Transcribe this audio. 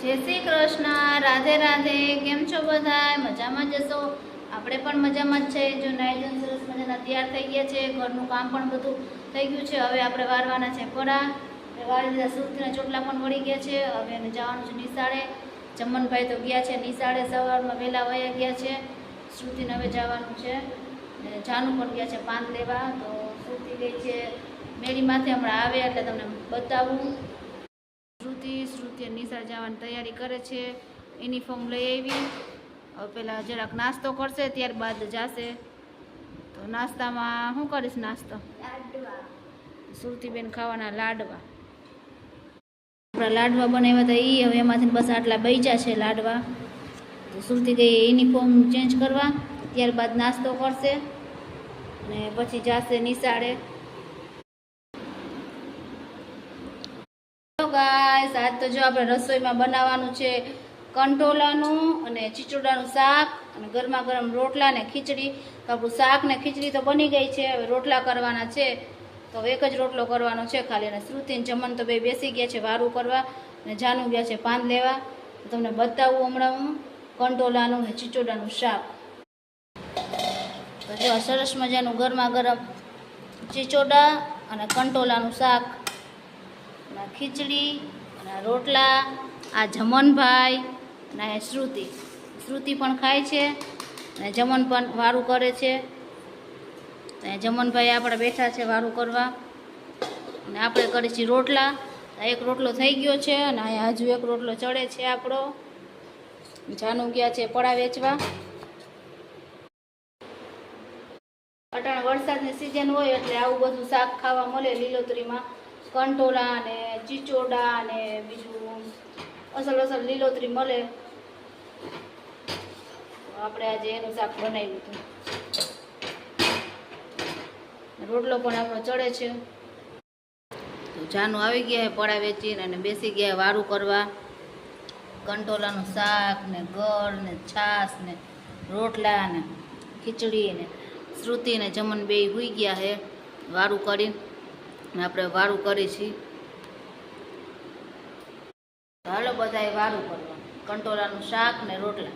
જય શ્રી કૃષ્ણ, રાધે રાધે. કેમ છો બધા? મજામાં જશો? આપણે પણ મજામાં જ છે. જો નાઈજન સરસ મજાના તૈયાર થઈ ગયા છે, ઘરનું કામ પણ બધું થઈ ગયું છે. હવે આપણે વારવાના છે પરા. વારી લીધા, સુરતીના ચોટલા પણ વળી ગયા છે. હવે એને જવાનું છે નિશાળે. ચમનભાઈ તો ગયા છે નિશાળે, સવારમાં વહેલા વયા ગયા છે. શ્રુતિને હવે જવાનું છે. જાનું પણ ગયા છે પાન લેવા. તો શ્રુતિ ગઈ છે મેળીમાંથી, હમણાં આવે એટલે તમને બતાવું. શ્રુતિ નિશાળ જવાની તૈયારી કરે છે. યુનિફોર્મ લઈ આવી. હવે પેલા જરાક નાસ્તો કરશે, ત્યારબાદ જશે. તો નાસ્તામાં શું કરીશ? નાસ્તો શ્રુતિબેન ખાવાના લાડવા. આપણા લાડવા બનાવ્યા હતા એ, હવે એમાંથી બસ આટલા બચ્યા છે લાડવા. તો શ્રુતિ ગઈ યુનિફોર્મ ચેન્જ કરવા, ત્યારબાદ નાસ્તો કરશે અને પછી જશે નિશાળે. ગાઈસ, આજ તો જો આપણે રસોઈમાં બનાવવાનું છે કંટોલાનું અને ચીચોડાનું શાક અને ગરમા ગરમ રોટલા ને ખીચડી. તો આપણું શાક ને ખીચડી તો બની ગઈ છે, હવે રોટલા કરવાના છે. તો એક જ રોટલો કરવાનો છે ખાલી. અને શ્રુતિ ને ચમન તો બે બેસી ગયા છે વારું કરવા, અને જાનું ગયા છે પાન લેવા. તો તમને બતાવું હમણાં હું કંટોલાનું ને ચીચોડાનું શાક. તો જો સરસ મજાનું ગરમા ગરમ ચીચોડા અને કંટોલાનું શાક, ખીચડી અને રોટલા. આ જમનભાઈ અને શ્રુતિ પણ ખાય છે અને જમન પણ વારું કરે છે. જમનભાઈ આપણે બેઠા છે વારું કરવા, અને આપણે કરીએ છીએ રોટલા. એક રોટલો થઈ ગયો છે અને અહીંયા હજુ એક રોટલો ચડે છે આપણો. જાનું ગયા છે પડા વેચવા. અટાણે વરસાદની સિઝન હોય એટલે આવું બધું શાક ખાવા મળે લીલોતરીમાં. કંટોલા અને ચીચોડા અને બીજું અસલ લીલોતરી મળે. આપણે આજે એનું શાક બનાવ્યું હતું. રોટલો પણ આપણો ચડે છે. તો જાનું આવી ગયા પડા વેચીને અને બેસી ગયા વારું કરવા. કંટોલાનું શાક ને ગળ ને છાશ ને રોટલા ને ખીચડી ને શ્રુતિ ને જમન બે હુઈ ગયા હે વારું કરીને. આપણે વારું કરી છીએ. હાલો બધાએ વારું કરવા કંટોલાનું શાક ને રોટલા.